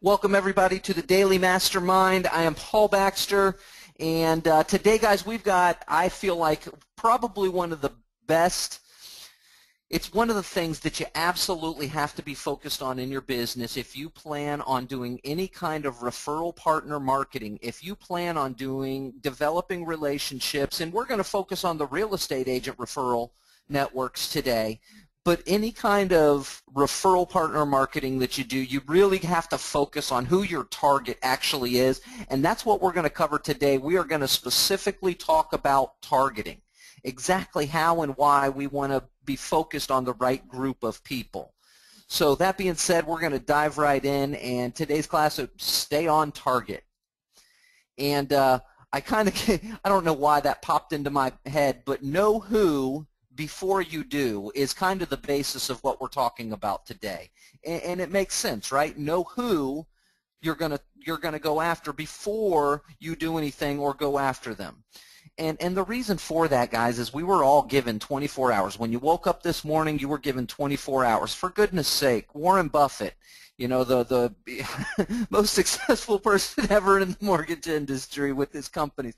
Welcome everybody to the Daily Mastermind. I am Paul Baxter, and today, guys, we've got, I feel like, probably one of the best. It's one of the things that you absolutely have to be focused on in your business if you plan on doing any kind of referral partner marketing, if you plan on developing relationships, and we're going to focus on the real estate agent referral networks today. But any kind of referral partner marketing that you do, you really have to focus on who your target actually is, and that's what we're going to cover today. We are going to specifically talk about targeting, exactly how and why we want to be focused on the right group of people. So that being said, we're going to dive right in, and today's class is Stay on Target. And I don't know why that popped into my head, but know who before you do is kind of the basis of what we're talking about today, and it makes sense, right? Know who you're gonna go after before you do anything or go after them. And the reason for that, guys, is we were all given 24 hours. When you woke up this morning, you were given 24 hours. For goodness sake, Warren Buffett, you know, the most successful person ever in the mortgage industry with his companies,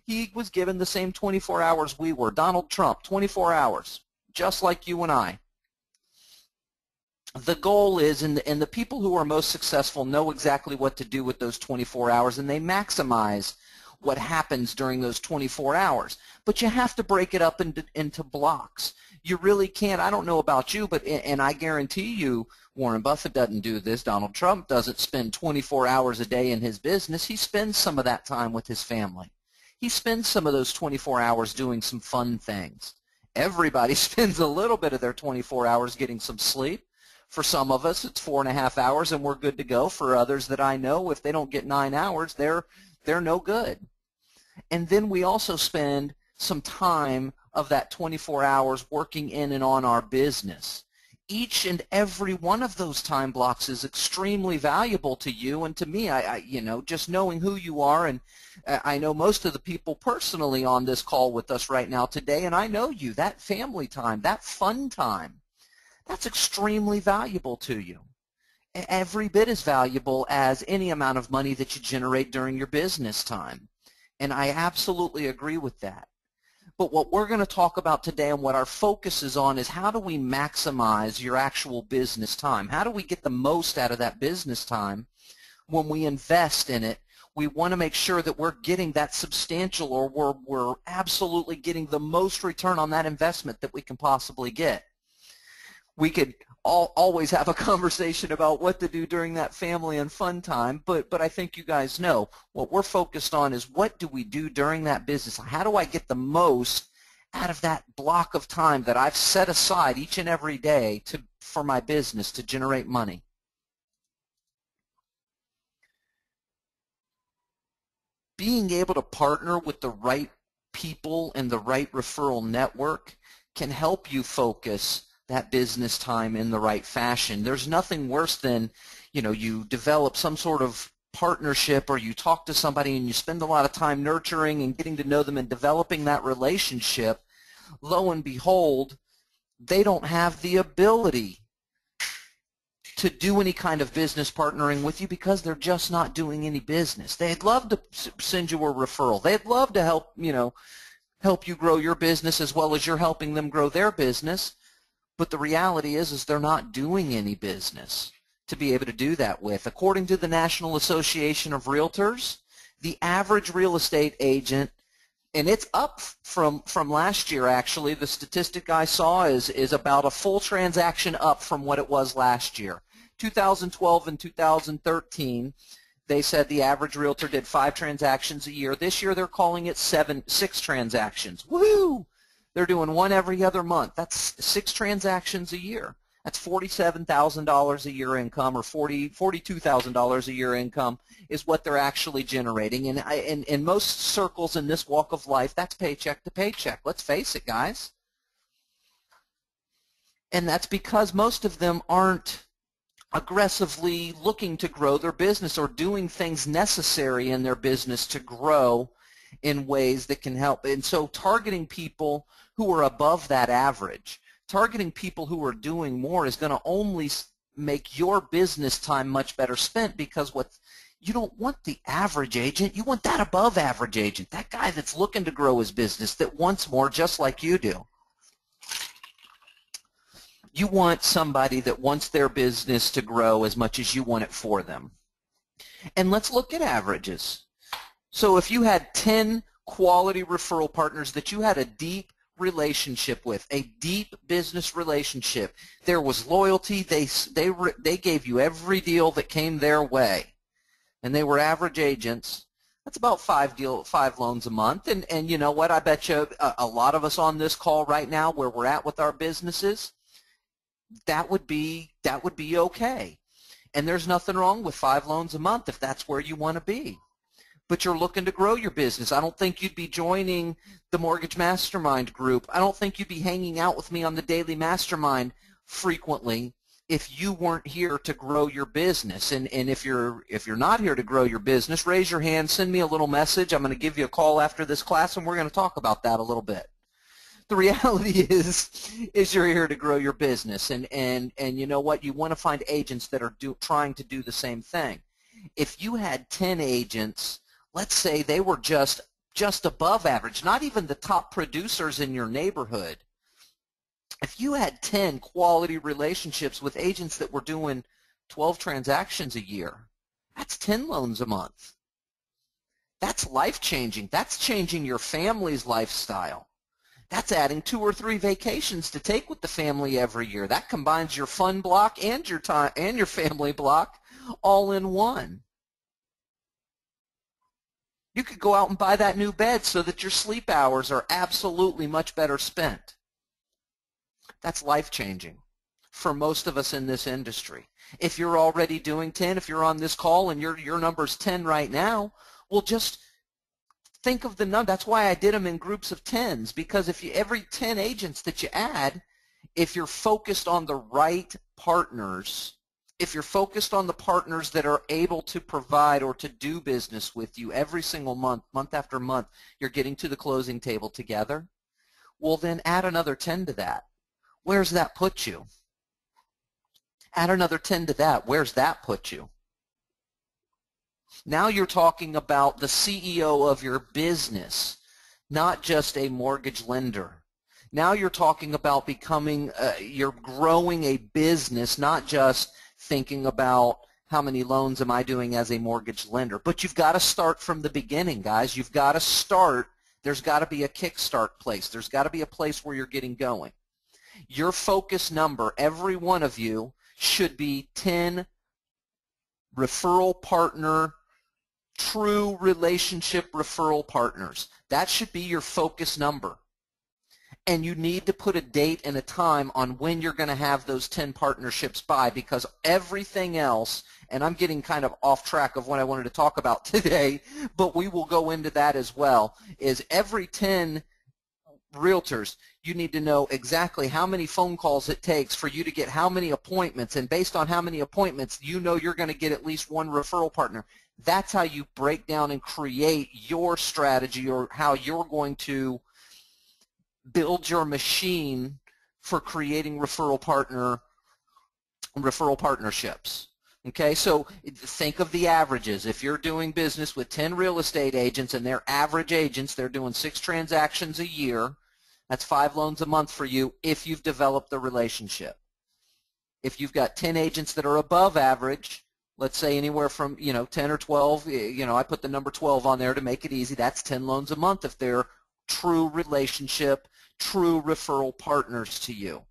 he was given the same 24 hours we were. Donald Trump, 24 hours, just like you and I. The goal is, and the people who are most successful know exactly what to do with those 24 hours, and they maximize what happens during those 24 hours. But you have to break it up into blocks. You really can't. I don't know about you, and I guarantee you Warren Buffett doesn't do this. Donald Trump doesn't spend 24 hours a day in his business. He spends some of that time with his family. He spends some of those 24 hours doing some fun things. Everybody spends a little bit of their 24 hours getting some sleep. For some of us, it's 4.5 hours, and we're good to go. For others that I know, if they don't get 9 hours, they're no good. And then we also spend some time of that 24 hours working in and on our business. Each and every one of those time blocks is extremely valuable to you and to me. Just knowing who you are, and I know most of the people personally on this call with us right now today, and I know you, that family time, that fun time, that's extremely valuable to you. Every bit as valuable as any amount of money that you generate during your business time. And I absolutely agree with that. But what we're going to talk about today and what our focus is on is how do we maximize your actual business time? How do we get the most out of that business time when we invest in it? We want to make sure that we're getting that substantial, or we're absolutely getting the most return on that investment that we can possibly get. We could always have a conversation about what to do during that family and fun time, but I think you guys know what we're focused on is what do we do during that business? How do I get the most out of that block of time that I've set aside each and every day for my business to generate money? Being able to partner with the right people and the right referral network can help you focus that business time in the right fashion. There's nothing worse than, you develop some sort of partnership, or you talk to somebody and you spend a lot of time nurturing and getting to know them and developing that relationship. Lo and behold, they don't have the ability to do any kind of business partnering with you because they're just not doing any business. They'd love to send you a referral. They'd love to help you grow your business as well as you're helping them grow their business. But the reality is they're not doing any business to be able to do that with. According to the National Association of Realtors, the average real estate agent, and it's up from last year actually, the statistic I saw is about a full transaction up from what it was last year. 2012 and 2013, they said the average realtor did 5 transactions a year. This year they're calling it 6 transactions. Woo! They're doing 1 every other month. That's 6 transactions a year. That's $47,000 a year income, or $42,000 a year income is what they're actually generating. And in most circles in this walk of life, that's paycheck to paycheck. Let's face it, guys. And that's because most of them aren't aggressively looking to grow their business or doing things necessary in their business to grow in ways that can help. And so targeting people who are above that average, targeting people who are doing more is going to only make your business time much better spent, because you don't want the average agent. You want that above average agent, that guy that's looking to grow his business, that wants more just like you do. You want somebody that wants their business to grow as much as you want it for them. And let's look at averages. So if you had 10 quality referral partners that you had a deep relationship with, a deep business relationship, there was loyalty, they gave you every deal that came their way, and they were average agents, that's about 5 loans a month. And you know what, I bet you a lot of us on this call right now, where we're at with our businesses, that would be okay. And there's nothing wrong with 5 loans a month if that's where you want to be. But you're looking to grow your business. I don't think you'd be joining the Mortgage Mastermind group. I don't think you'd be hanging out with me on the daily Mastermind frequently if you weren't here to grow your business. And if you're not here to grow your business, raise your hand, send me a little message. I'm going to give you a call after this class, and we're going to talk about that a little bit. The reality is you're here to grow your business, and you know what? You want to find agents that are trying to do the same thing. If you had 10 agents, let's say they were just above average, not even the top producers in your neighborhood. If you had 10 quality relationships with agents that were doing 12 transactions a year, that's 10 loans a month. That's life-changing. That's changing your family's lifestyle. That's adding 2 or 3 vacations to take with the family every year. That combines your fun block and your time and your family block all in one. You could go out and buy that new bed so that your sleep hours are absolutely much better spent. That's life-changing for most of us in this industry. If you're already doing 10, if you're on this call and your number's 10 right now, well, just think of the number. That's why I did them in groups of 10s, because if you, every 10 agents that you add, if you're focused on the right partners, if you're focused on the partners that are able to provide or to do business with you every single month, month after month, you're getting to the closing table together, well, then add another 10 to that. Where's that put you? Add another 10 to that. Where's that put you? Now you're talking about the CEO of your business, not just a mortgage lender. Now you're talking about becoming, you're growing a business, not just thinking about how many loans am I doing as a mortgage lender. But you've got to start from the beginning, guys. You've got to start. There's got to be a kickstart place. There's got to be a place where you're getting going. Your focus number, every one of you, should be 10 referral partner, true relationship referral partners. That should be your focus number. And you need to put a date and a time on when you're going to have those 10 partnerships by, because everything else, and I'm getting kind of off track of what I wanted to talk about today, but we will go into that as well, is every 10 realtors, you need to know exactly how many phone calls it takes for you to get how many appointments, and based on how many appointments, you know you're going to get at least one referral partner. That's how you break down and create your strategy, or how you're going to build your machine for creating referral partnerships. Okay, so think of the averages. If you're doing business with 10 real estate agents and they're average agents, they're doing 6 transactions a year, that's 5 loans a month for you if you've developed the relationship. If you've got 10 agents that are above average, let's say anywhere from 10 or 12, I put the number 12 on there to make it easy, that's 10 loans a month if they're true relationship, true referral partners to you.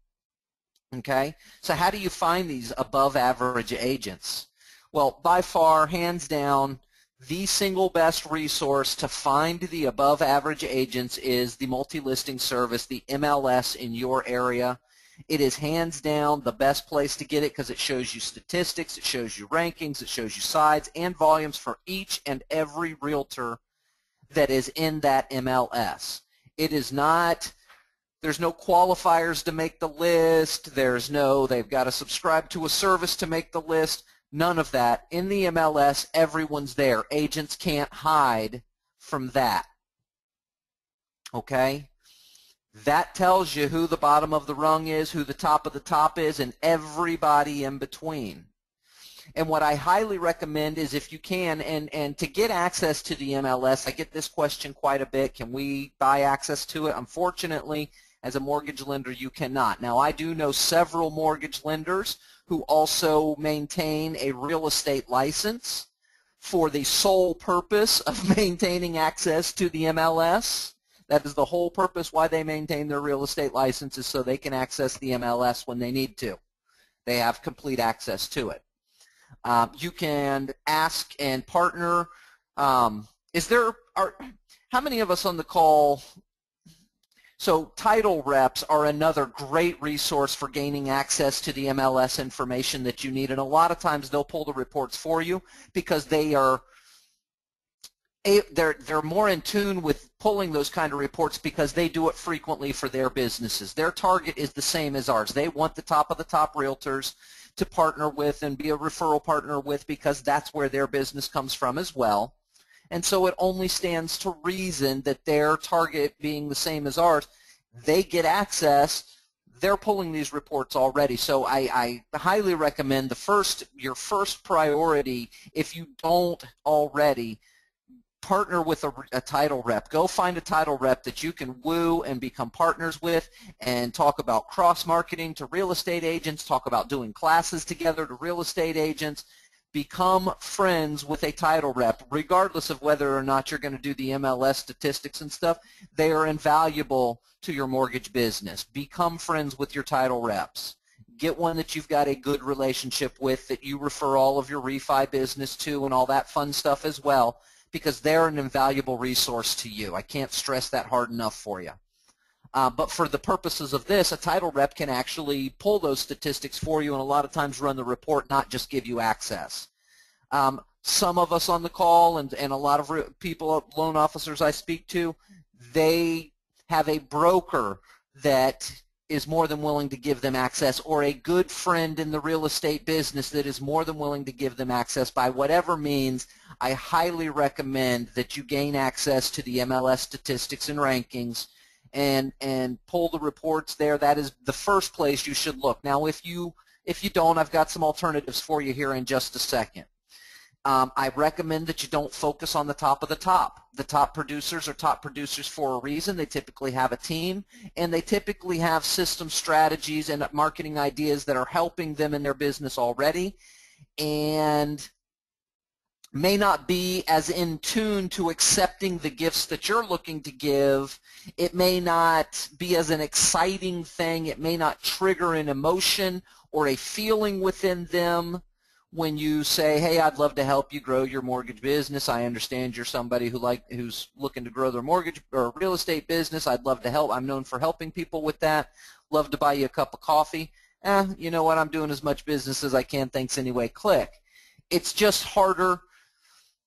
Okay, so how do you find these above average agents? Well, by far, hands down, the single best resource to find the above average agents is the multi-listing service, the MLS in your area. It is hands down the best place to get it, because it shows you statistics, it shows you rankings, it shows you sides and volumes for each and every realtor that is in that MLS. It is not, there's no qualifiers to make the list, they've got to subscribe to a service to make the list, none of that. In the MLS, everyone's there. Agents can't hide from that. Okay? That tells you who the bottom of the rung is, who the top of the top is, and everybody in between. And what I highly recommend is, if you can, and to get access to the MLS, I get this question quite a bit, can we buy access to it? Unfortunately, as a mortgage lender, you cannot. Now, I do know several mortgage lenders who also maintain a real estate license for the sole purpose of maintaining access to the MLS. That is the whole purpose why they maintain their real estate licenses, so they can access the MLS when they need to. They have complete access to it. You can ask and partner. How many of us on the call? So title reps are another great resource for gaining access to the MLS information that you need, and a lot of times they'll pull the reports for you because they're more in tune with pulling those kind of reports because they do it frequently for their businesses. Their target is the same as ours. They want the top of the top realtors to partner with and be a referral partner with, because that's where their business comes from as well. And so it only stands to reason that their target being the same as ours, they get access. They're pulling these reports already. So I highly recommend your first priority, if you don't already, partner with a title rep. Go find a title rep that you can woo and become partners with, and talk about cross-marketing to real estate agents, talk about doing classes together to real estate agents. Become friends with a title rep, regardless of whether or not you're going to do the MLS statistics and stuff. They are invaluable to your mortgage business. Become friends with your title reps. Get one that you've got a good relationship with, that you refer all of your refi business to and all that fun stuff as well, because they're an invaluable resource to you. I can't stress that hard enough for you. But for the purposes of this, a title rep can actually pull those statistics for you and a lot of times run the report, not just give you access. Some of us on the call and a lot of people, loan officers I speak to, they have a broker that is more than willing to give them access, or a good friend in the real estate business that is more than willing to give them access. By whatever means, I highly recommend that you gain access to the MLS statistics and rankings and pull the reports there. That is the first place you should look. Now, if you don't, I've got some alternatives for you here in just a second. I recommend that you don't focus on the top of the top. The top producers are top producers for a reason. They typically have a team, and they typically have system strategies and marketing ideas that are helping them in their business already, and may not be as in tune to accepting the gifts that you're looking to give. It may not be as an exciting thing. It may not trigger an emotion or a feeling within them when you say, hey, I'd love to help you grow your mortgage business. I understand you're somebody who's looking to grow their mortgage or real estate business. I'd love to help. I'm known for helping people with that. Love to buy you a cup of coffee. You know what? I'm doing as much business as I can. Thanks anyway. Click. It's just harder.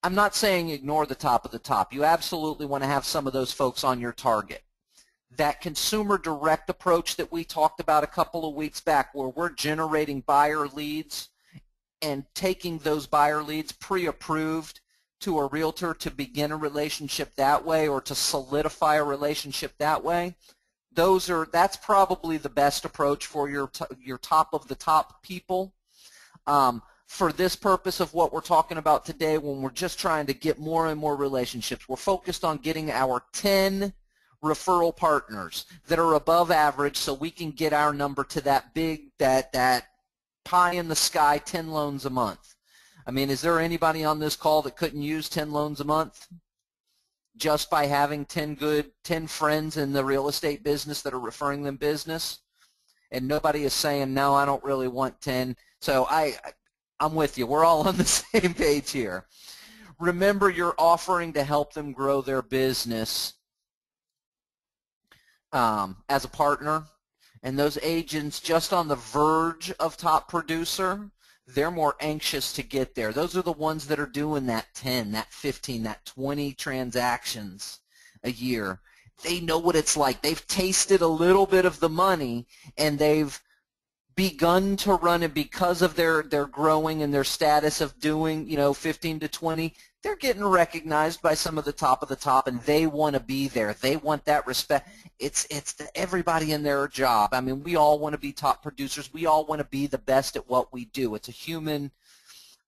I'm not saying ignore the top of the top. You absolutely want to have some of those folks on your target. That consumer direct approach that we talked about a couple of weeks back, where we're generating buyer leads and taking those buyer leads pre-approved to a realtor to begin a relationship that way, or to solidify a relationship that way, that's probably the best approach for your top of the top people. For this purpose of what we're talking about today, when we're just trying to get more and more relationships, we're focused on getting our 10 referral partners that are above average, so we can get our number to that big, that pie in the sky, 10 loans a month. I mean, is there anybody on this call that couldn't use 10 loans a month just by having 10 friends in the real estate business that are referring them business? And nobody is saying, no, I don't really want 10. So I'm with you. We're all on the same page here. Remember, you're offering to help them grow their business as a partner. And those agents just on the verge of top producer, they're more anxious to get there. Those are the ones that are doing that 10, that 15, that 20 transactions a year. They know what it's like. They've tasted a little bit of the money, and they've begun to run, and because of their growing and their status of doing 15 to 20, they're getting recognized by some of the top, and they want to be there. They want that respect. It's everybody in their job. I mean, we all want to be top producers. We all want to be the best at what we do. It's a human,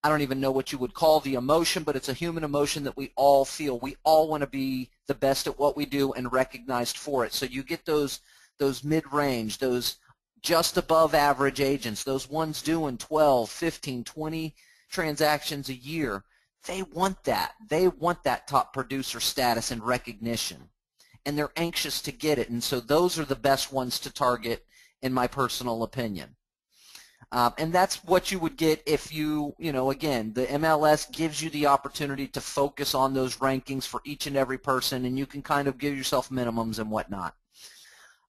I don't even know what you would call the emotion, but it's a human emotion that we all feel. We all want to be the best at what we do and recognized for it. So you get those mid-range, those just above average agents, those ones doing 12, 15, 20 transactions a year. They want that. They want that top producer status and recognition, and they're anxious to get it. And so those are the best ones to target, in my personal opinion. And that's what you would get if again, the MLS gives you the opportunity to focus on those rankings for each and every person, and you can kind of give yourself minimums and whatnot.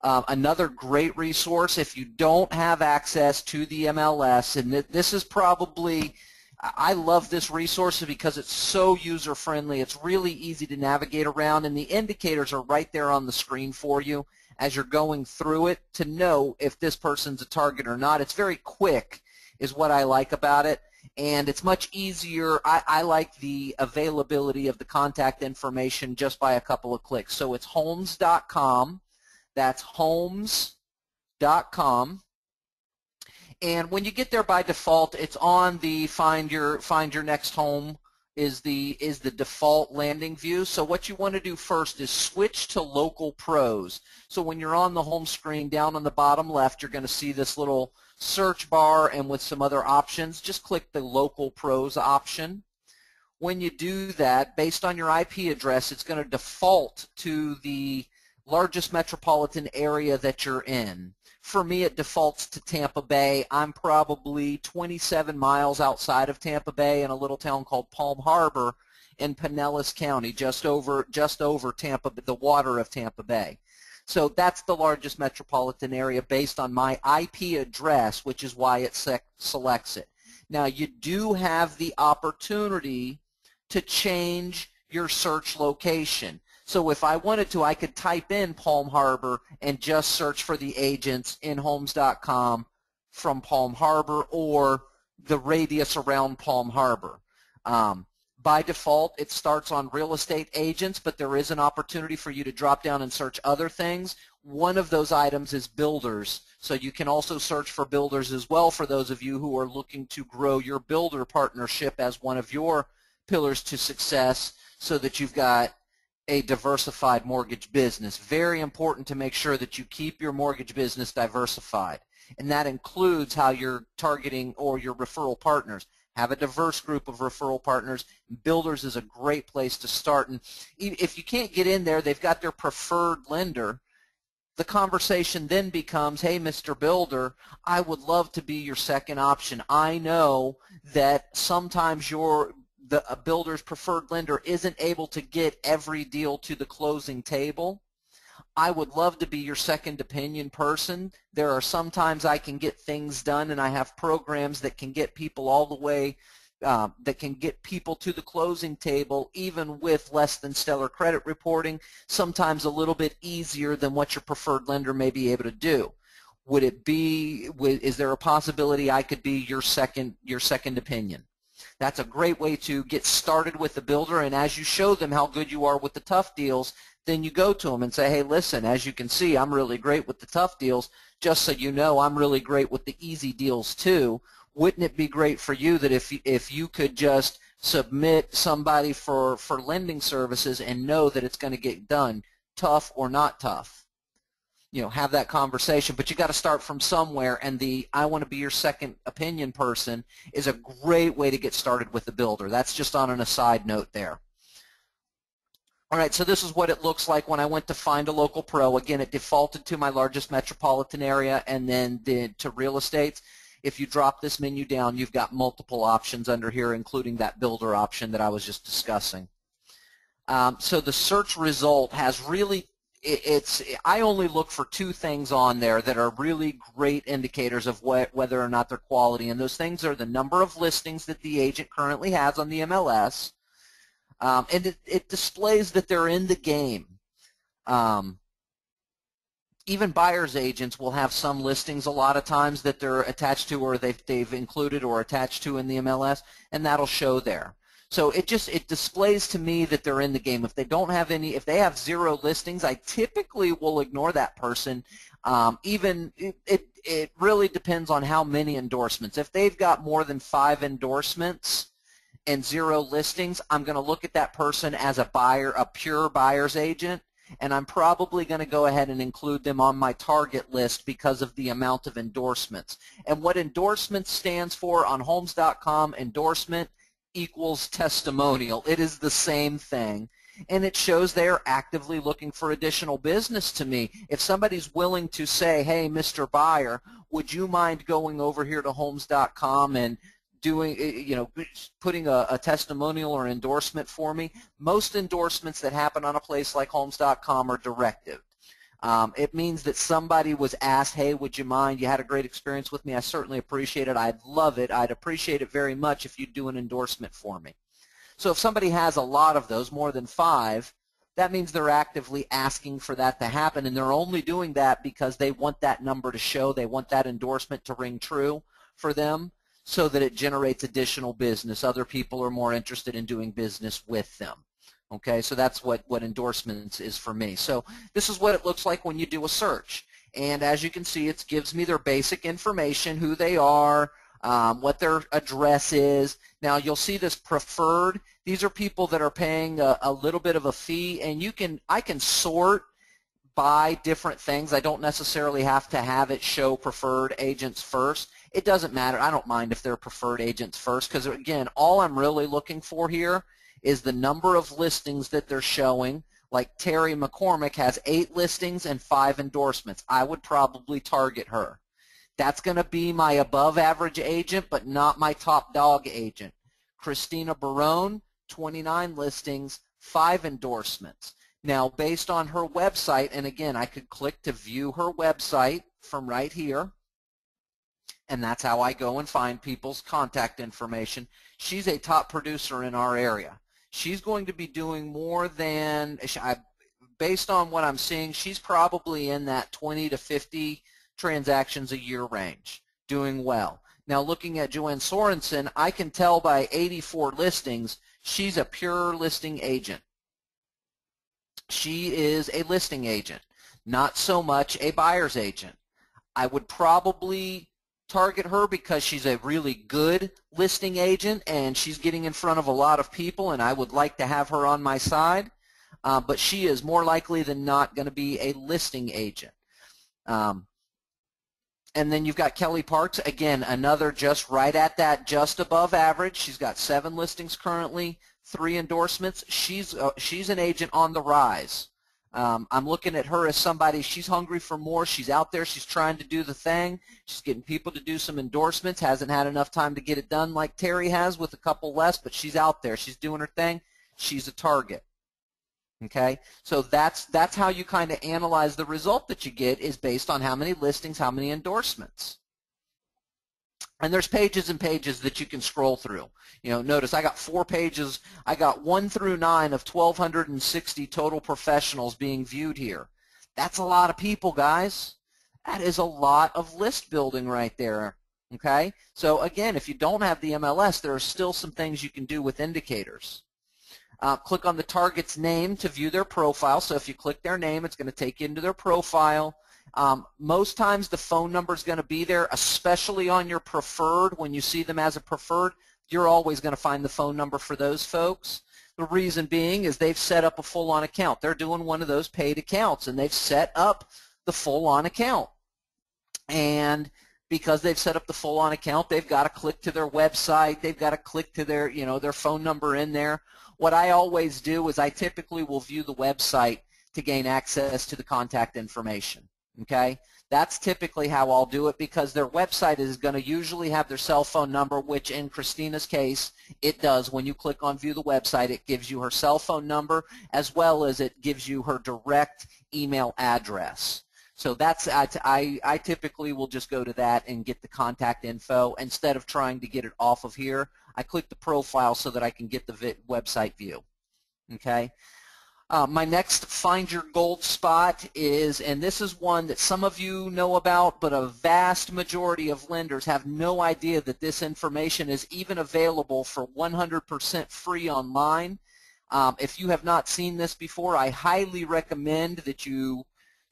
Another great resource, if you don't have access to the MLS, and this is probably, I love this resource because it's so user-friendly. It's really easy to navigate around, and the indicators are right there on the screen for you as you're going through it to know if this person's a target or not. It's very quick is what I like about it, and it's much easier. I like the availability of the contact information just by a couple of clicks. So it's homes.com. That's homes.com. And when you get there, by default, it's on the find your next home is the default landing view. So what you want to do first is switch to local pros. So when you're on the home screen, down on the bottom left, you're going to see this little search bar, and with some other options, just click the local pros option. When you do that, based on your IP address, it's going to default to the largest metropolitan area that you're in. For me, it defaults to Tampa Bay. I'm probably 27 miles outside of Tampa Bay in a little town called Palm Harbor in Pinellas County, just over Tampa, the water of Tampa Bay. So that's the largest metropolitan area based on my IP address, which is why it selects it. Now, you do have the opportunity to change your search location. So if I wanted to, I could type in Palm Harbor and just search for the agents in homes.com from Palm Harbor or the radius around Palm Harbor. By default, it starts on real estate agents, but there is an opportunity for you to drop down and search other things. One of those items is builders, so you can also search for builders as well for those of you who are looking to grow your builder partnership as one of your pillars to success so that you've got a diversified mortgage business. Very important to make sure that you keep your mortgage business diversified, and that includes how you're targeting or your referral partners. Have a diverse group of referral partners. Builders is a great place to start, and if you can't get in there, they've got their preferred lender. The conversation then becomes, hey, Mr. Builder, I would love to be your second option. I know that sometimes the builder's preferred lender isn't able to get every deal to the closing table. I would love to be your second opinion person. There are sometimes I can get things done, and I have programs that can get people all the way, that can get people to the closing table even with less than stellar credit reporting, sometimes a little bit easier than what your preferred lender may be able to do. Is there a possibility I could be your second opinion? That's a great way to get started with the builder, and as you show them how good you are with the tough deals, then you go to them and say, hey, listen, as you can see, I'm really great with the tough deals. Just so you know, I'm really great with the easy deals too. Wouldn't it be great for you that if you could just submit somebody for lending services and know that it's going to get done, tough or not tough? Have that conversation, but you got to start from somewhere, and I want to be your second opinion person is a great way to get started with the builder. That's just on an aside note there. All right, so this is what it looks like when I went to find a local pro. Again, it defaulted to my largest metropolitan area and then to real estate. If you drop this menu down, you've got multiple options under here, including that builder option that I was just discussing. So the search result has really, I only look for two things on there that are really great indicators of whether or not they're quality, and those things are the number of listings that the agent currently has on the MLS, and it displays that they're in the game. even buyer's agents will have some listings a lot of times that they're attached to, or they've included or attached to in the MLS, and that'll show there. So it displays to me that they're in the game. If they don't have any, if they have 0 listings, I typically will ignore that person. It really depends on how many endorsements. If they've got more than 5 endorsements and 0 listings, I'm going to look at that person as a buyer, a pure buyer's agent, and I'm probably going to go ahead and include them on my target list because of the amount of endorsements. And what endorsements stands for on Homes.com, endorsement equals testimonial. It is the same thing, and it shows they are actively looking for additional business to me. If somebody's willing to say, hey, Mr. Buyer, would you mind going over here to Homes.com and doing, putting a testimonial or endorsement for me? Most endorsements that happen on a place like Homes.com are directive. It means that somebody was asked, hey, would you mind? You had a great experience with me. I certainly appreciate it. I'd love it. I'd appreciate it very much if you'd do an endorsement for me. So if somebody has a lot of those, more than 5, that means they're actively asking for that to happen, and they're only doing that because they want that number to show. They want that endorsement to ring true for them so that it generates additional business. Other people are more interested in doing business with them. Okay, so that's what endorsements is for me. So this is what it looks like when you do a search. And as you can see, it gives me their basic information, who they are, what their address is. Now you'll see this preferred. These are people that are paying a little bit of a fee, and I can sort by different things. I don't necessarily have to have it show preferred agents first. It doesn't matter. I don't mind if they're preferred agents first, because again, all I'm really looking for here is the number of listings that they're showing. Like Terry McCormick has 8 listings and 5 endorsements. I would probably target her. That's going to be my above average agent, but not my top dog agent. Christina Barone, 29 listings, 5 endorsements. Now, based on her website, and again, I could click to view her website from right here, and that's how I go and find people's contact information. She's a top producer in our area. She's going to be doing more than, based on what I'm seeing, she's probably in that 20 to 50 transactions a year range, doing well. Now looking at Joanne Sorensen, I can tell by 84 listings, she's a pure listing agent. She is a listing agent, not so much a buyer's agent. I would probably target her because she's a really good listing agent and she's getting in front of a lot of people, and I would like to have her on my side, but she is more likely than not going to be a listing agent. And then you've got Kelly Parks, again, another just right at that, just above average. She's got 7 listings currently, 3 endorsements. She's an agent on the rise. I'm looking at her as somebody, she's hungry for more. She's out there. She's trying to do the thing. She's getting people to do some endorsements. Hasn't had enough time to get it done like Terry has with a couple less, but she's out there. She's doing her thing. She's a target. Okay, so that's how you kind of analyze the result that you get, is based on how many listings, how many endorsements. And there's pages and pages that you can scroll through. You know, notice I got 4 pages. I got 1 through 9 of 1,260 total professionals being viewed here. That's a lot of people, guys. That is a lot of list building right there. Okay, so again, if you don't have the MLS, there are still some things you can do with indicators. Click on the target's name to view their profile. So if you click their name, it's going to take you into their profile. Most times the phone number is going to be there, especially on your preferred. When you see them as a preferred, you're always going to find the phone number for those folks. The reason being is they've set up a full-on account. They're doing one of those paid accounts, and they've set up the full-on account. And because they've set up the full-on account, they've got to click to their website. They've got to click to their, their phone number in there. What I always do is I typically will view the website to gain access to the contact information. Okay, that's typically how I'll do it, because their website is going to usually have their cell phone number, which in Christina's case it does. When you click on view the website, it gives you her cell phone number, as well as it gives you her direct email address. So that's, I typically will just go to that and get the contact info instead of trying to get it off of here. I click the profile so that I can get the website view. Okay. My next Find Your Gold spot is, and this is one that some of you know about, but a vast majority of lenders have no idea that this information is even available for 100% free online. If you have not seen this before, I highly recommend that you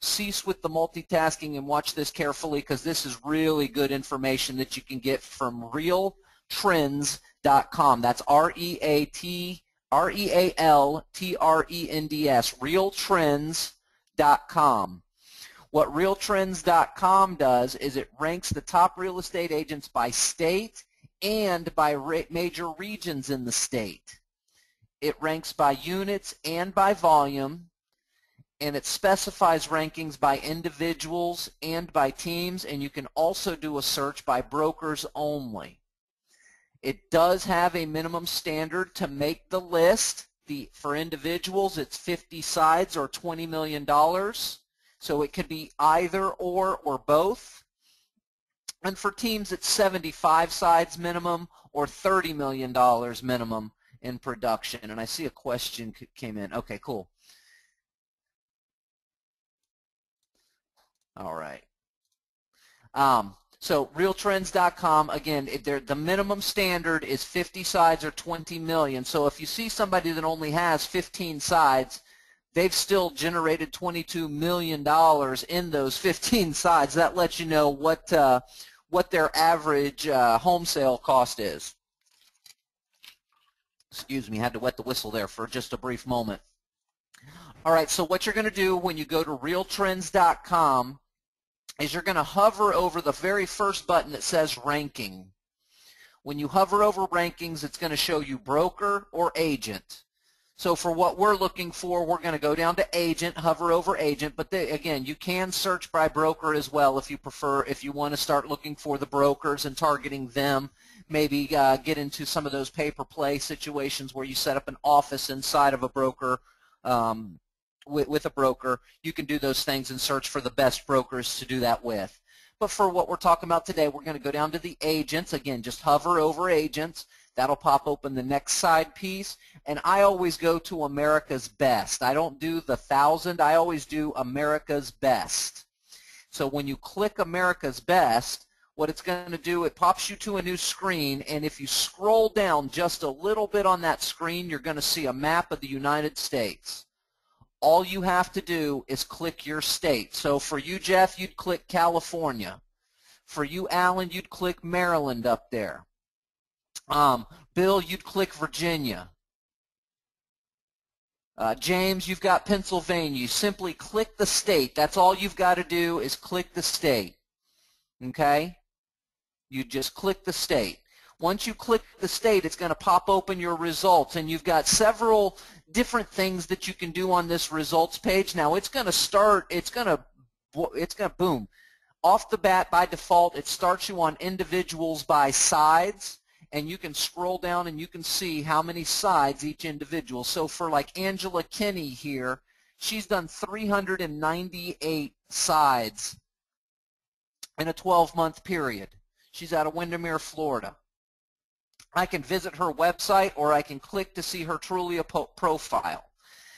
cease with the multitasking and watch this carefully, because this is really good information that you can get from realtrends.com. That's REALTRENDS, realtrends.com. What realtrends.com does is it ranks the top real estate agents by state and by major regions in the state. It ranks by units and by volume, and it specifies rankings by individuals and by teams, and you can also do a search by brokers only. It does have a minimum standard to make the list. For individuals, it's 50 sides or $20 million. So it could be either or both. And for teams, it's 75 sides minimum or $30 million minimum in production. And I see a question came in. Okay, cool. All right. So realtrends.com, again, the minimum standard is 50 sides or 20 million. So if you see somebody that only has 15 sides, they've still generated $22 million in those 15 sides. That lets you know what their average home sale cost is. Excuse me, I had to wet the whistle there for just a brief moment. All right, so what you're going to do when you go to realtrends.com is you're going to hover over the very first button that says ranking. When you hover over rankings, it's going to show you broker or agent. So for what we're looking for, we're going to go down to agent, hover over agent, but again, you can search by broker as well if you prefer, if you want to start looking for the brokers and targeting them, maybe get into some of those pay-per-play situations where you set up an office inside of a broker, with a broker. You can do those things and search for the best brokers to do that with. But for what we're talking about today, we're going to go down to the agents. Again, just hover over agents. That'll pop open the next side piece. And I always go to America's Best. I don't do the 1,000. I always do America's Best. So when you click America's Best, what it's going to do, it pops you to a new screen, and if you scroll down just a little bit on that screen, you're going to see a map of the United States. All you have to do is click your state. So for you, Jeff, you'd click California. For you, Alan, you'd click Maryland up there. Bill, you'd click Virginia. James, you've got Pennsylvania. You simply click the state. That's all you've got to do is click the state. Okay? You just click the state. Once you click the state, it's going to pop open your results, and you've got several different things that you can do on this results page. Now it's going to start, it's going to boom. Off the bat, by default, it starts you on individuals by sides, and you can scroll down and you can see how many sides each individual. So for like Angela Kinney here, she's done 398 sides in a 12-month period. She's out of Windermere, Florida. I can visit her website, or I can click to see her Trulia profile.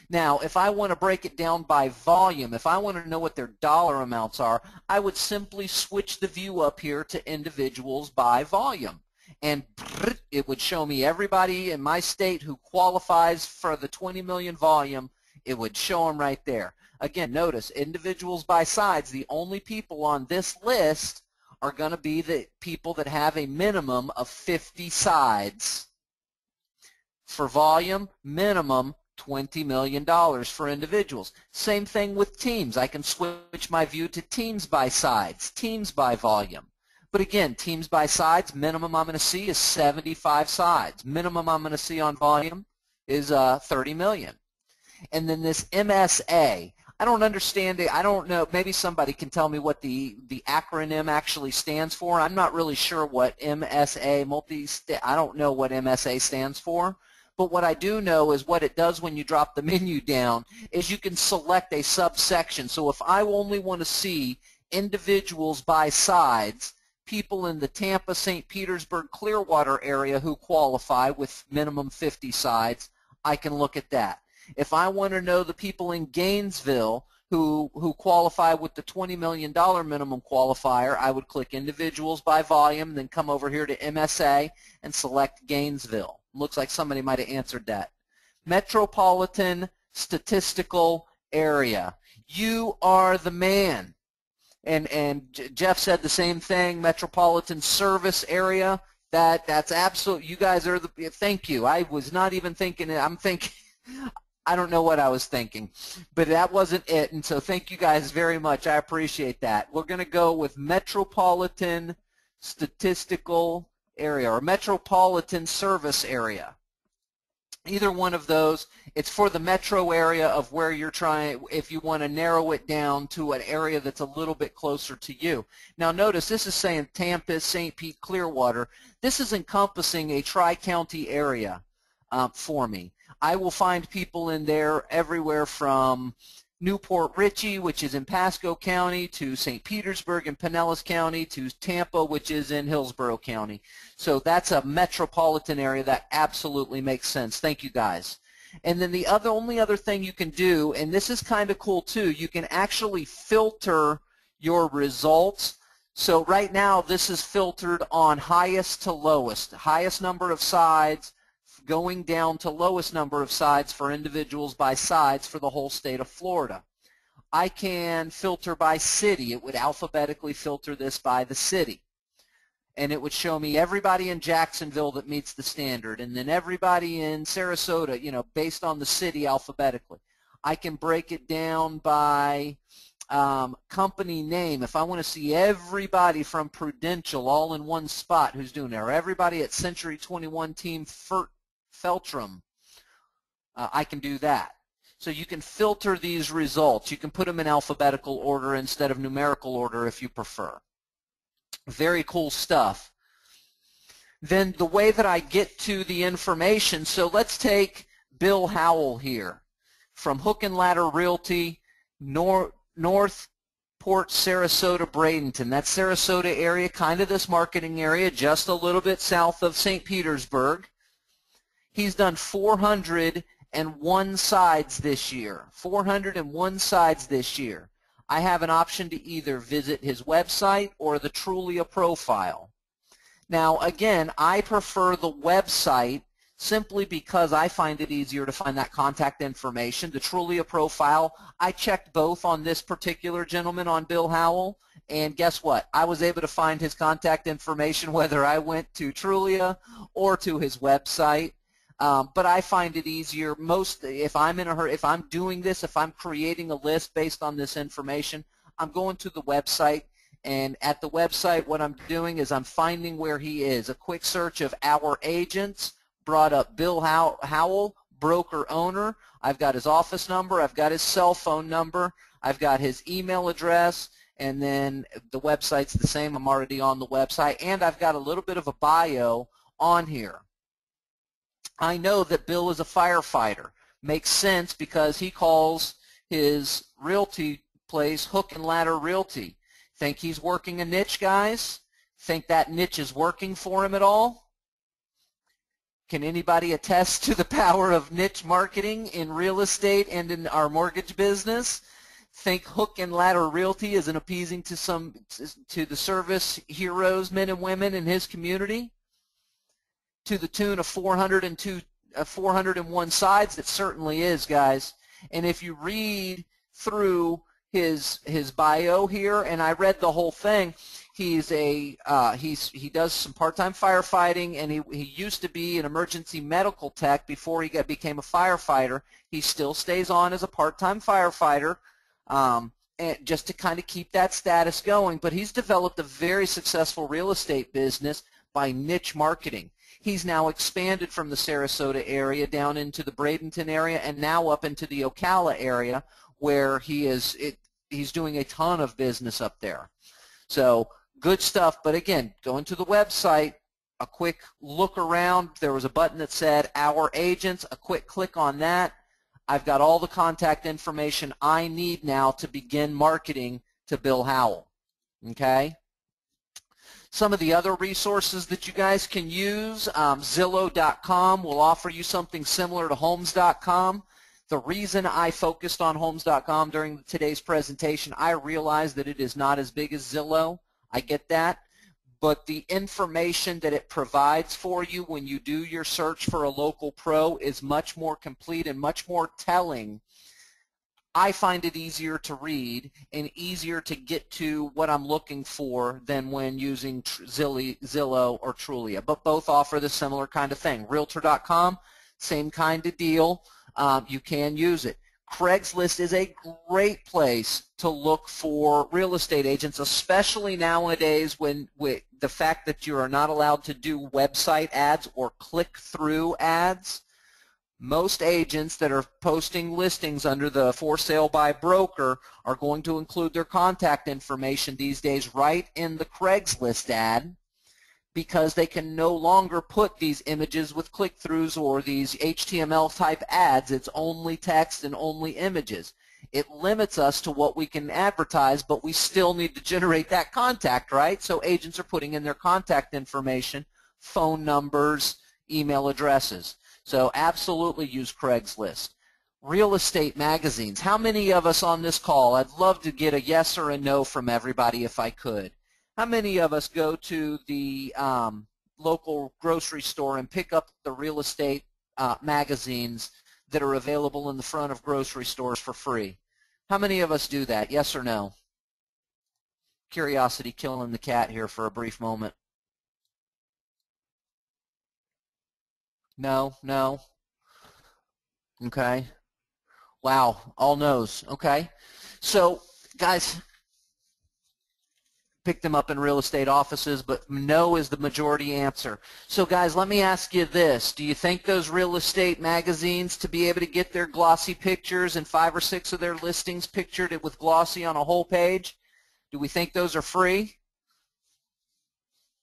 Now, if I want to break it down by volume, if I want to know what their dollar amounts are, I would simply switch the view up here to individuals by volume. And it would show me everybody in my state who qualifies for the 20 million volume. It would show them right there. Again, notice, individuals by sides, the only people on this list are going to be the people that have a minimum of 50 sides. For volume, minimum $20 million for individuals. Same thing with teams. I can switch my view to teams by sides, teams by volume. But again, teams by sides, minimum I'm going to see is 75 sides. Minimum I'm going to see on volume is 30 million. And then this MSA, I don't understand it. I don't know. Maybe somebody can tell me what the acronym actually stands for. I'm not really sure what MSA, I don't know what MSA stands for. But what I do know is what it does when you drop the menu down is you can select a subsection. So if I only want to see individuals by sides, people in the Tampa, St. Petersburg, Clearwater area who qualify with minimum 50 sides, I can look at that. If I want to know the people in Gainesville who qualify with the $20 million minimum qualifier, I would click individuals by volume, then come over here to MSA and select Gainesville. Looks like somebody might have answered that. Metropolitan Statistical Area. You are the man. And Jeff said the same thing, Metropolitan Service Area. That's absolute. You guys are the, thank you. I was not even thinking it. I'm thinking, I don't know what I was thinking, but that wasn't it. And so thank you guys very much. I appreciate that. We're going to go with Metropolitan Statistical Area or Metropolitan Service Area. Either one of those. It's for the metro area of where you're trying, if you want to narrow it down to an area that's a little bit closer to you. Now notice this is saying Tampa, St. Pete, Clearwater. This is encompassing a tri-county area for me. I will find people in there everywhere from Newport Richey, which is in Pasco County, to St. Petersburg in Pinellas County, to Tampa, which is in Hillsborough County. So that's a metropolitan area. That absolutely makes sense. Thank you, guys. And then the only other thing you can do, and this is kind of cool too, you can actually filter your results. So right now this is filtered on highest to lowest, highest number of sides going down to lowest number of sides for individuals by sides for the whole state of Florida. I can filter by city. It would alphabetically filter this by the city. And it would show me everybody in Jacksonville that meets the standard, and then everybody in Sarasota, you know, based on the city alphabetically. I can break it down by company name. If I want to see everybody from Prudential all in one spot who's doing it, or everybody at Century 21 Team Feltram, I can do that. So you can filter these results. You can put them in alphabetical order instead of numerical order if you prefer. Very cool stuff. Then the way that I get to the information, so let's take Bill Howell here from Hook and Ladder Realty, Northport, Sarasota, Bradenton. That's Sarasota area, kind of this marketing area, just a little bit south of St. Petersburg. He's done 401 sides this year. 401 sides this year. I have an option to either visit his website or the Trulia profile. Now, again, I prefer the website simply because I find it easier to find that contact information. The Trulia profile, I checked both on this particular gentleman, on Bill Howell, and guess what? I was able to find his contact information whether I went to Trulia or to his website. But I find it easier if I'm in a hurry, if I'm doing this, if I'm creating a list based on this information, I'm going to the website, and at the website what I'm doing is I'm finding where he is. A quick search of our agents brought up Bill Howell, broker owner. I've got his office number, I've got his cell phone number, I've got his email address, and then the website's the same. I'm already on the website, and I've got a little bit of a bio on here. I know that Bill is a firefighter. Makes sense because he calls his realty place Hook and Ladder Realty. Think he's working a niche, guys? Think that niche is working for him at all? Can anybody attest to the power of niche marketing in real estate and in our mortgage business? Think Hook and Ladder Realty isn't appeasing to the service heroes, men and women in his community? To the tune of 401 sides, it certainly is, guys. And if you read through his bio here, and I read the whole thing, he does some part-time firefighting, and he used to be an emergency medical tech before he became a firefighter. He still stays on as a part-time firefighter, and just to kind of keep that status going. But he's developed a very successful real estate business by niche marketing. He's now expanded from the Sarasota area down into the Bradenton area and now up into the Ocala area, where he's doing a ton of business up there. So good stuff. But again, going to the website, a quick look around. There was a button that said Our Agents. A quick click on that. I've got all the contact information I need now to begin marketing to Bill Howell. Okay? Some of the other resources that you guys can use, Zillow.com will offer you something similar to Homes.com. The reason I focused on Homes.com during today's presentation, I realize that it is not as big as Zillow. I get that. But the information that it provides for you when you do your search for a local pro is much more complete and much more telling. I find it easier to read and easier to get to what I'm looking for than when using Zillow or Trulia. But both offer the similar kind of thing. Realtor.com, same kind of deal. You can use it. Craigslist is a great place to look for real estate agents, especially nowadays when with the fact that you are not allowed to do website ads or click-through ads. Most agents that are posting listings under the for sale by broker are going to include their contact information these days right in the Craigslist ad, because they can no longer put these images with click-throughs or these HTML type ads. It's only text and only images. It limits us to what we can advertise, but we still need to generate that contact, right? So agents are putting in their contact information, phone numbers, email addresses. So absolutely use Craigslist. Real estate magazines. How many of us on this call, I'd love to get a yes or a no from everybody if I could. How many of us go to the local grocery store and pick up the real estate magazines that are available in the front of grocery stores for free? How many of us do that? Yes or no? Curiosity killing the cat here for a brief moment. No, no. Okay. Wow, all no's. Okay. So, guys, pick them up in real estate offices, but no is the majority answer. So guys, let me ask you this. Do you think those real estate magazines, to be able to get their glossy pictures and 5 or 6 of their listings pictured with glossy on a whole page, do we think those are free?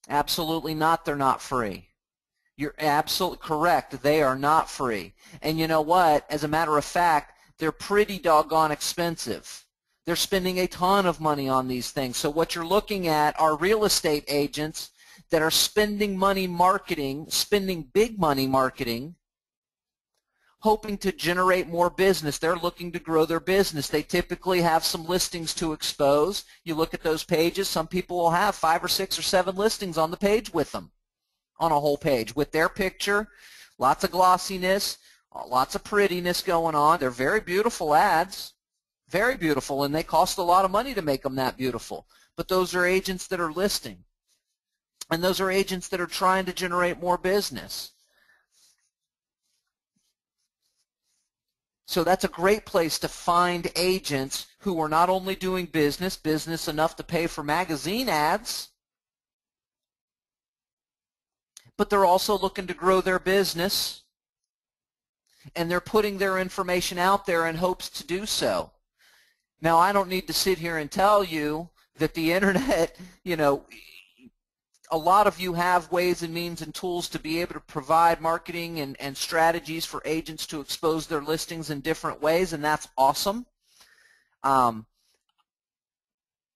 Absolutely not. They're not free. You're absolutely correct. They are not free. And you know what? As a matter of fact, they're pretty doggone expensive. They're spending a ton of money on these things. So what you're looking at are real estate agents that are spending money marketing, spending big money marketing, hoping to generate more business. They're looking to grow their business. They typically have some listings to expose. You look at those pages, some people will have 5 or 6 or 7 listings on the page with them, on a whole page, with their picture, lots of glossiness, lots of prettiness going on. They're very beautiful ads. Very beautiful, and they cost a lot of money to make them that beautiful. But those are agents that are listing, and those are agents that are trying to generate more business. So that's a great place to find agents who are not only doing business enough to pay for magazine ads, but they're also looking to grow their business, and they're putting their information out there in hopes to do so. Now, I don't need to sit here and tell you that the internet, you know, a lot of you have ways and means and tools to be able to provide marketing and strategies for agents to expose their listings in different ways, and that's awesome.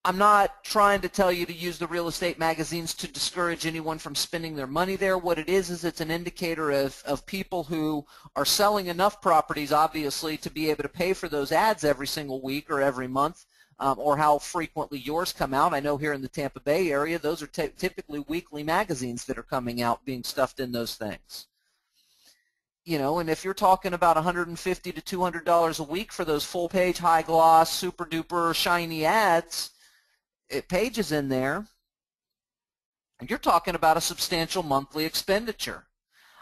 I'm not trying to tell you to use the real estate magazines to discourage anyone from spending their money there. What it is it's an indicator of people who are selling enough properties, obviously, to be able to pay for those ads every single week or every month, or how frequently yours come out. I know here in the Tampa Bay area, those are typically weekly magazines that are coming out, being stuffed in those things. You know, and if you're talking about $150 to $200 a week for those full-page, high-gloss, super-duper shiny ads, pages in there, you're talking about a substantial monthly expenditure.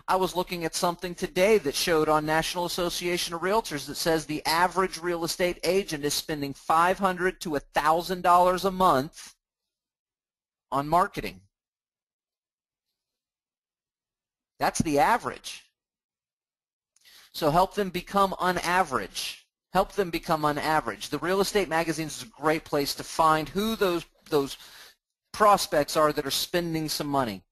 I was looking at something today that showed on National Association of Realtors that says the average real estate agent is spending $500 to $1,000 a month on marketing. That's the average. So help them become unaverage. Help them become unaverage. The real estate magazines is a great place to find who those prospects are that are spending some money.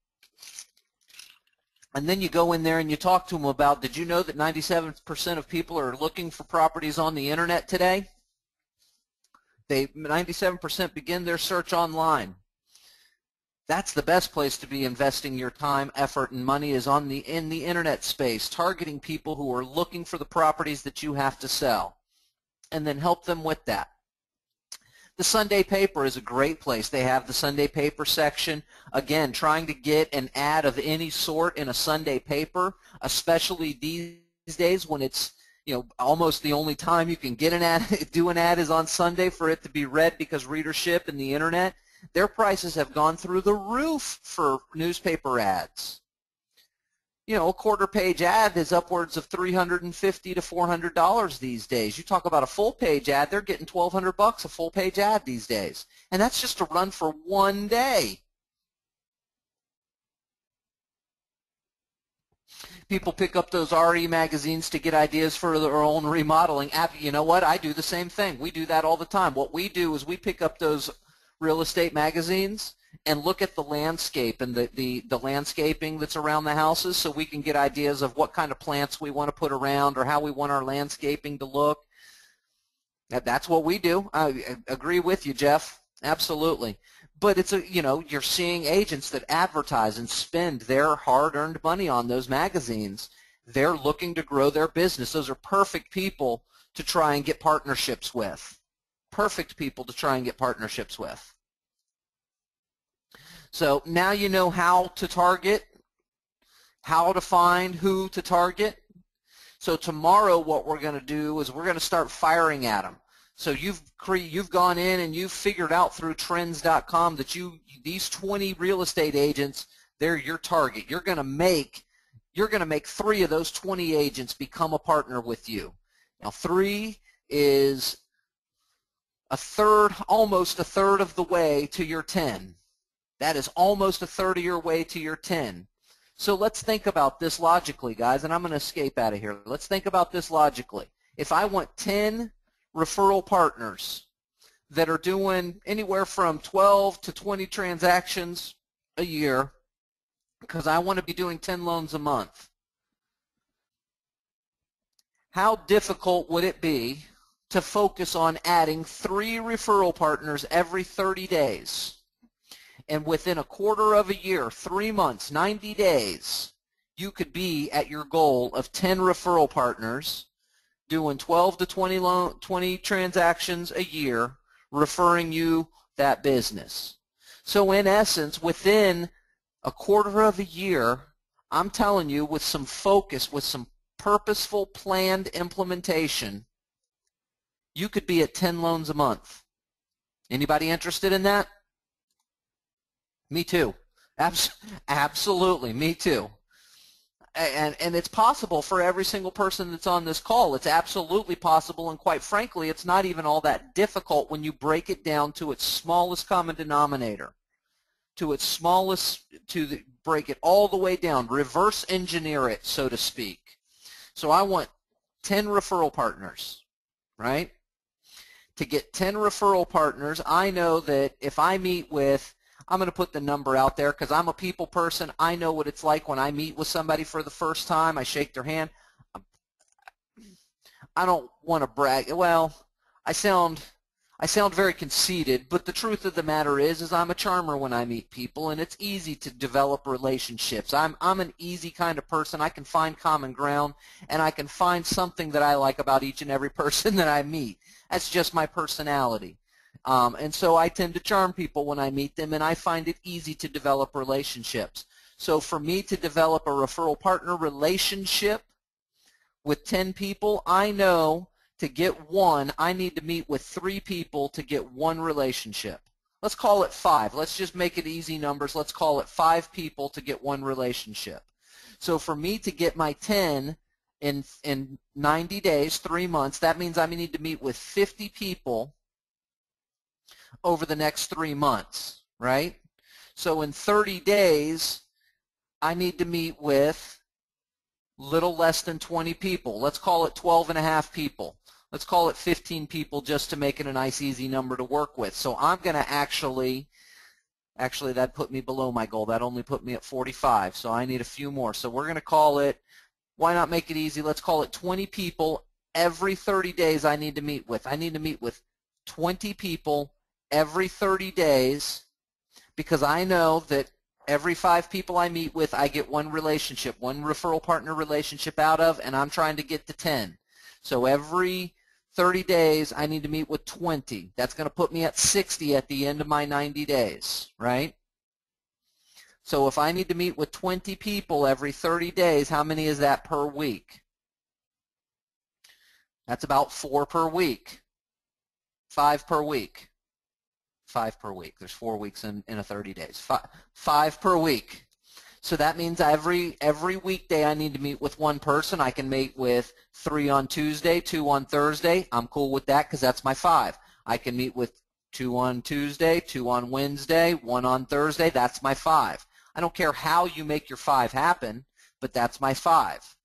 And then you go in there and you talk to them about, did you know that 97% of people are looking for properties on the internet today? 97% begin their search online. That's the best place to be investing your time, effort, and money is in the internet space, targeting people who are looking for the properties that you have to sell, and then help them with that. The Sunday paper is a great place. They have the Sunday paper section. Again, trying to get an ad of any sort in a Sunday paper, especially these days when it's, you know, almost the only time you can get an ad, do an ad is on Sunday for it to be read, because readership and the internet, their prices have gone through the roof for newspaper ads. You know, a quarter-page ad is upwards of $350 to $400 these days. You talk about a full-page ad, they're getting $1,200 a full-page ad these days. And that's just to run for one day. People pick up those RE magazines to get ideas for their own remodeling. You know what? I do the same thing. We do that all the time. What we do is we pick up those real estate magazines and look at the landscape and the landscaping that's around the houses, so we can get ideas of what kind of plants we want to put around or how we want our landscaping to look. That's what we do. I agree with you, Jeff. Absolutely. But it's you know, you're seeing agents that advertise and spend their hard-earned money on those magazines. They're looking to grow their business. Those are perfect people to try and get partnerships with. Perfect people to try and get partnerships with. So now you know how to target, how to find who to target. So tomorrow what we're going to do is we're going to start firing at them. So you've gone in and you've figured out through trends.com that these 20 real estate agents, they're your target. You're going to make 3 of those 20 agents become a partner with you. Now 3 is almost a third of the way to your 10. That is almost a third of your way to your 10. So let's think about this logically, guys, and I'm going to escape out of here. Let's think about this logically. If I want 10 referral partners that are doing anywhere from 12 to 20 transactions a year, because I want to be doing 10 loans a month, how difficult would it be to focus on adding 3 referral partners every 30 days? And within a quarter of a year, 3 months, 90 days, you could be at your goal of 10 referral partners doing 12 to 20 transactions a year, referring you that business. So in essence, within a quarter of a year, I'm telling you, with some focus, with some purposeful planned implementation, you could be at 10 loans a month. Anybody interested in that? Me too. Absolutely, me too. And it's possible for every single person that's on this call. It's absolutely possible, and quite frankly, it's not even all that difficult when you break it down to its smallest common denominator, break it all the way down, reverse engineer it, so to speak. So I want 10 referral partners, right? To get 10 referral partners, I know that if I meet with, I'm going to put the number out there because I'm a people person. I know what it's like when I meet with somebody for the first time. I shake their hand. I don't want to brag. Well, I sound very conceited, but the truth of the matter is I'm a charmer when I meet people, and it's easy to develop relationships. I'm an easy kind of person. I can find common ground, and I can find something that I like about each and every person that I meet. That's just my personality. And so I tend to charm people when I meet them, and I find it easy to develop relationships. So for me to develop a referral partner relationship with 10 people, I know to get 1, I need to meet with 3 people to get 1 relationship. Let's call it 5. Let's just make it easy numbers. Let's call it 5 people to get 1 relationship. So for me to get my 10 in 90 days, 3 months, that means I need to meet with 50 people over the next 3 months, right? So in 30 days, I need to meet with little less than 20 people. Let's call it 12 and a half people. Let's call it 15 people just to make it a nice, easy number to work with. So I'm going to actually that put me below my goal. That only put me at 45, so I need a few more. So we're going to call it, why not make it easy? Let's call it 20 people every 30 days I need to meet with. I need to meet with 20 people every 30 days, because I know that every 5 people I meet with, I get one relationship, one referral partner relationship out of, and I'm trying to get to 10. So every 30 days, I need to meet with 20. That's going to put me at 60 at the end of my 90 days, right? So if I need to meet with 20 people every 30 days, how many is that per week? That's about 4 per week. 5 per week. 5 per week. There's 4 weeks in a 30 days. 5 per week. So that means every weekday I need to meet with one person. I can meet with 3 on Tuesday, 2 on Thursday. I'm cool with that because that's my 5. I can meet with 2 on Tuesday, 2 on Wednesday, 1 on Thursday. That's my 5. I don't care how you make your 5 happen, but that's my 5.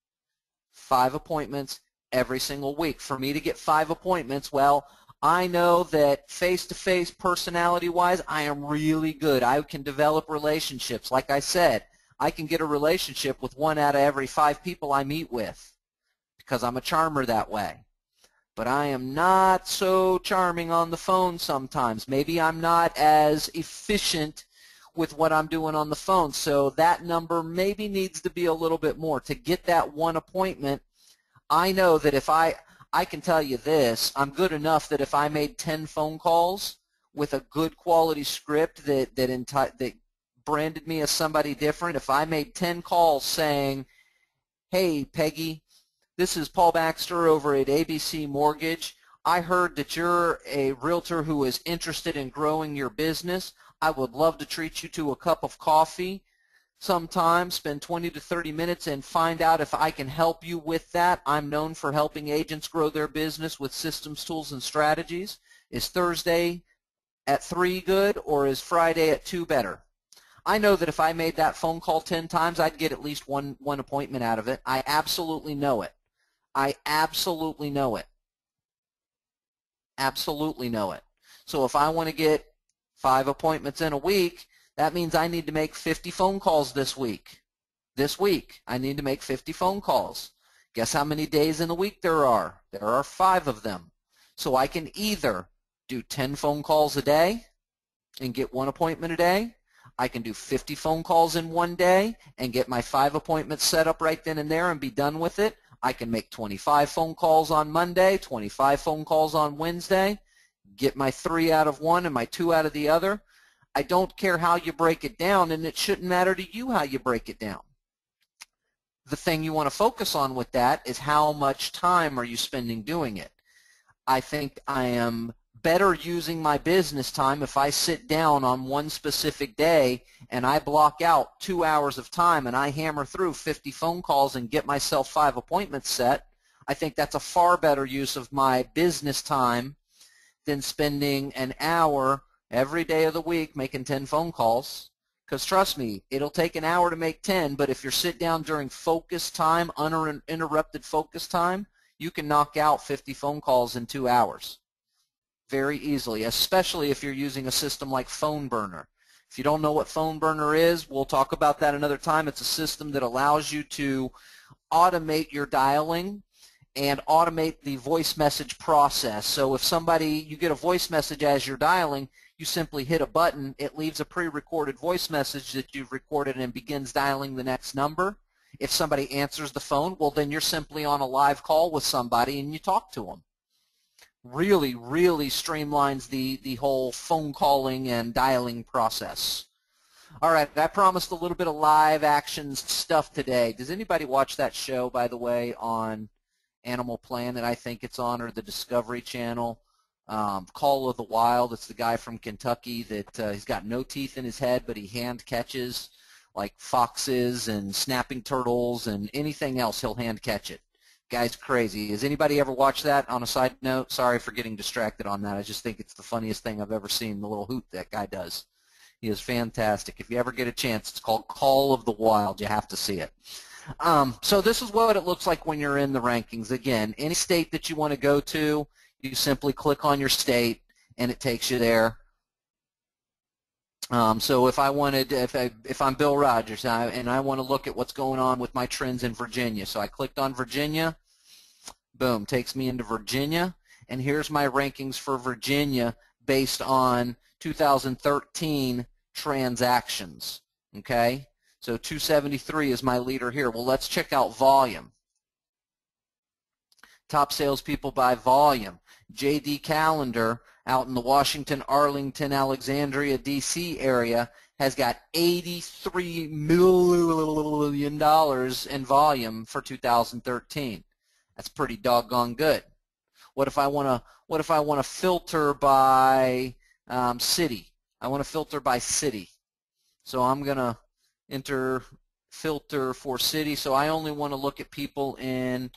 5 appointments every single week. For me to get 5 appointments, well, I know that face-to-face, personality-wise, I am really good. I can develop relationships. Like I said, I can get a relationship with 1 out of every 5 people I meet with because I'm a charmer that way. But I am not so charming on the phone sometimes. Maybe I'm not as efficient with what I'm doing on the phone, so that number maybe needs to be a little bit more. To get that 1 appointment, I know that if I can tell you this, I'm good enough that if I made 10 phone calls with a good quality script that branded me as somebody different, if I made 10 calls saying, hey, Peggy, this is Paul Baxter over at ABC Mortgage. I heard that you're a realtor who is interested in growing your business. I would love to treat you to a cup of coffee sometime, spend 20 to 30 minutes and find out if I can help you with that. I'm known for helping agents grow their business with systems, tools, and strategies. Is Thursday at 3 good, or is Friday at 2 better? I know that if I made that phone call 10 times, I'd get at least one appointment out of it. I absolutely know it. I absolutely know it. Absolutely know it. So if I want to get 5 appointments in a week, that means I need to make 50 phone calls this week. This week, I need to make 50 phone calls. Guess how many days in the week there are? There are 5 of them. So I can either do 10 phone calls a day and get 1 appointment a day. I can do 50 phone calls in one day and get my 5 appointments set up right then and there and be done with it. I can make 25 phone calls on Monday, 25 phone calls on Wednesday, get my 3 out of one and my 2 out of the other. I don't care how you break it down, and it shouldn't matter to you how you break it down. The thing you want to focus on with that is how much time are you spending doing it. I think I am better using my business time if I sit down on one specific day and I block out 2 hours of time and I hammer through 50 phone calls and get myself 5 appointments set. I think that's a far better use of my business time than spending an hour every day of the week making 10 phone calls. Because trust me, it'll take an hour to make 10, but if you sit down during focus time, uninterrupted focus time, you can knock out 50 phone calls in 2 hours very easily, especially if you're using a system like Phone Burner. If you don't know what Phone Burner is, we'll talk about that another time. It's a system that allows you to automate your dialing and automate the voice message process. So if you get a voice message as you're dialing, you simply hit a button, it leaves a pre-recorded voice message that you've recorded and begins dialing the next number. If somebody answers the phone, well, then you're simply on a live call with somebody and you talk to them. Really, really streamlines the whole phone calling and dialing process. All right, I promised a little bit of live action stuff today. Does anybody watch that show, by the way, on Animal Planet? I think it's on, or the Discovery Channel. Call of the Wild. It's the guy from Kentucky that he's got no teeth in his head, but he hand catches like foxes and snapping turtles and anything else. He'll hand catch it. Guy's crazy. Has anybody ever watched that? On a side note, sorry for getting distracted on that. I just think it's the funniest thing I've ever seen, the little hoot that guy does. He is fantastic. If you ever get a chance, it's called Call of the Wild. You have to see it. So this is what it looks like when you're in the rankings. Again, any state that you want to go to, you simply click on your state, and it takes you there. So if I'm Bill Rogers and I want to look at what's going on with my trends in Virginia, so I clicked on Virginia, boom, takes me into Virginia, and here's my rankings for Virginia based on 2013 transactions. Okay, so 273 is my leader here. Well, let's check out volume. Top salespeople by volume. J.D. Callender out in the Washington, Arlington, Alexandria, D.C. area has got $83 million in volume for 2013. That's pretty doggone good. What if I want to filter by city? I want to filter by city. So I'm going to enter filter for city. So I only want to look at people in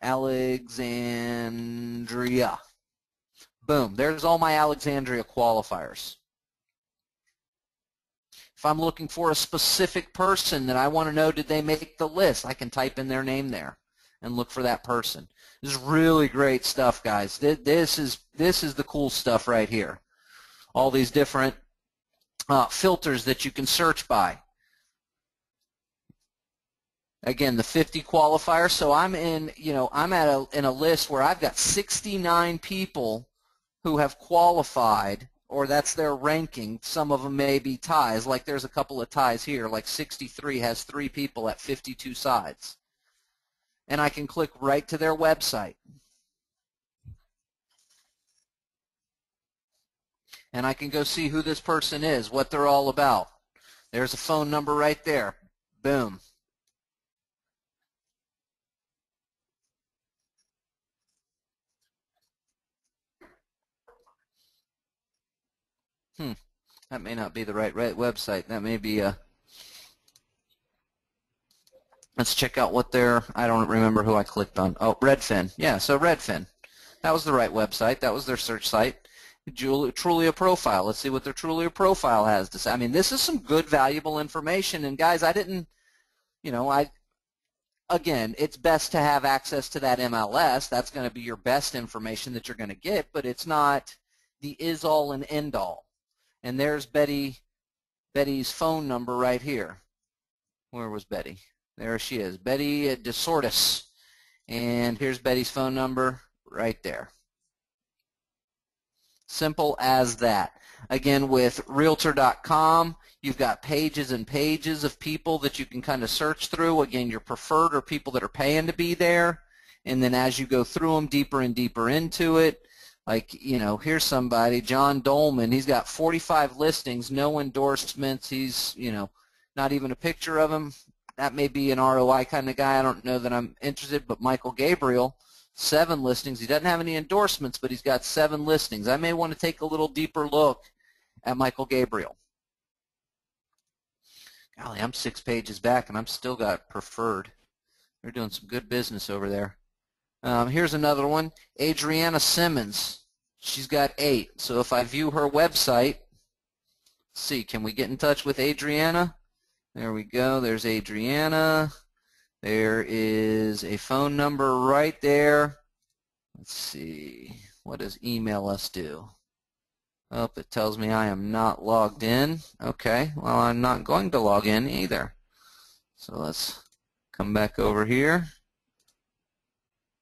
Alexandria. Boom. There's all my Alexandria qualifiers. If I'm looking for a specific person that I want to know, did they make the list, I can type in their name there and look for that person. This is really great stuff, guys. This is the cool stuff right here. All these different filters that you can search by. Again, the 50 qualifiers. So I'm in, I'm in a list where I've got 69 people who have qualified, or that's their ranking. Some of them may be ties, like there's a couple of ties here, like 63 has 3 people at 52 sides. And I can click right to their website. And I can go see who this person is, what they're all about. There's a phone number right there. Boom. That may not be the right website. That may be a... Let's check out what their... I don't remember who I clicked on. Oh, Redfin. Yeah, so Redfin. That was the right website. That was their search site. Trulia Profile. Let's see what their Trulia Profile has to say. I mean, this is some good, valuable information. And guys, I didn't, again, it's best to have access to that MLS. That's going to be your best information that you're going to get, but it's not the is-all and end-all. And there's Betty's phone number right here. Where was Betty? There she is, Betty DeSortis. And here's Betty's phone number right there. Simple as that. Again, with Realtor.com, you've got pages and pages of people that you can kind of search through. Again, your preferred are people that are paying to be there. And then as you go through them deeper and deeper into it, like, here's somebody, John Dolman. He's got 45 listings, no endorsements. He's, not even a picture of him. That may be an ROI kind of guy. I don't know that I'm interested, but Michael Gabriel, 7 listings. He doesn't have any endorsements, but he's got 7 listings. I may want to take a little deeper look at Michael Gabriel. Golly, I'm 6 pages back, and I'm still got preferred. They're doing some good business over there. Here's another one, Adriana Simmons. She's got 8. So if I view her website, let's see, can we get in touch with Adriana? There we go. There's Adriana. There is a phone number right there. Let's see. What does email us do? Oh, it tells me I am not logged in. Okay. Well, I'm not going to log in either. So let's come back over here.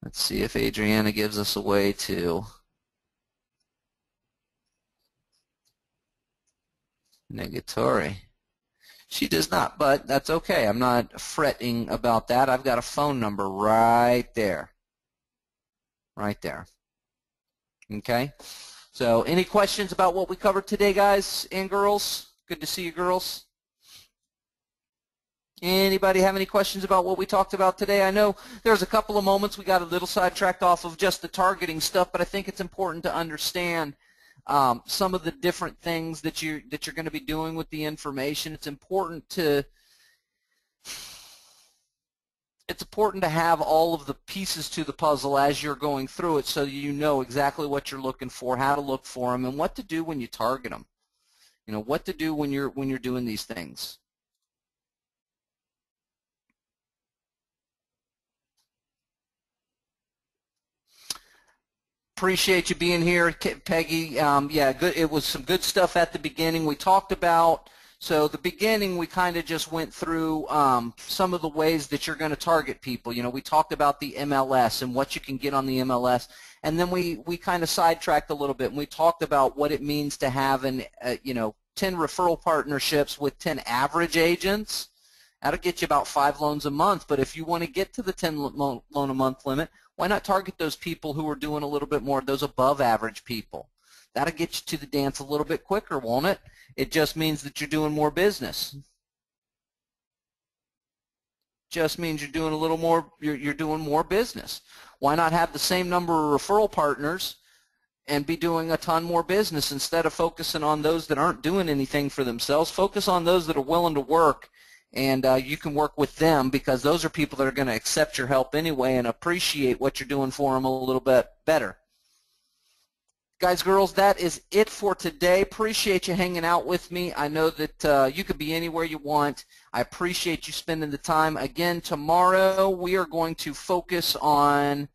Let's see if Adriana gives us a way to negatory. She does not, but that's okay. I'm not fretting about that. I've got a phone number right there. Right there. Okay? So any questions about what we covered today, guys and girls? Good to see you, girls. Anybody have any questions about what we talked about today? I know there's a couple of moments we got a little sidetracked off of just the targeting stuff, but I think it's important to understand some of the different things that you're going to be doing with the information. It's important to have all of the pieces to the puzzle as you're going through it, so you know exactly what you're looking for, how to look for them, and what to do when you target them. What to do when you're doing these things. Appreciate you being here, Peggy. Yeah, good. It was some good stuff at the beginning. We talked about, so the beginning we kind of just went through some of the ways that you're going to target people. We talked about the MLS and what you can get on the MLS, and then we kind of sidetracked a little bit and we talked about what it means to have an 10 referral partnerships with 10 average agents, that'll get you about 5 loans a month. But if you want to get to the 10 loan a month limit, why not target those people who are doing a little bit more, those above average people? That'll get you to the dance a little bit quicker, won't it? It just means that you're doing more business. Just means you're doing a little more, you're doing more business. Why not have the same number of referral partners and be doing a ton more business instead of focusing on those that aren't doing anything for themselves? Focus on those that are willing to work, and you can work with them, because those are people that are going to accept your help anyway and appreciate what you're doing for them a little bit better. Guys, girls, that is it for today. Appreciate you hanging out with me. I know that you could be anywhere you want. I appreciate you spending the time. Again, tomorrow we are going to focus on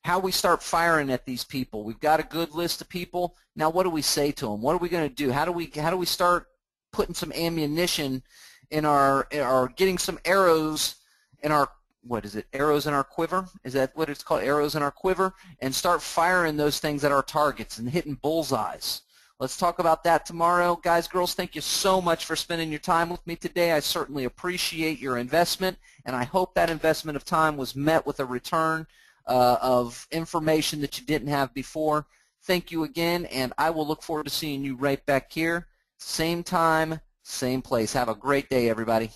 how we start firing at these people. We've got a good list of people. Now, what do we say to them? What are we going to do? How do we start putting some ammunition in our getting some arrows in our, what is it, arrows in our quiver? Is that what it's called, arrows in our quiver? And start firing those things at our targets and hitting bullseyes. Let's talk about that tomorrow. Guys, girls, thank you so much for spending your time with me today. I certainly appreciate your investment, and I hope that investment of time was met with a return of information that you didn't have before. Thank you again, and I will look forward to seeing you right back here. Same time, same place. Have a great day, everybody.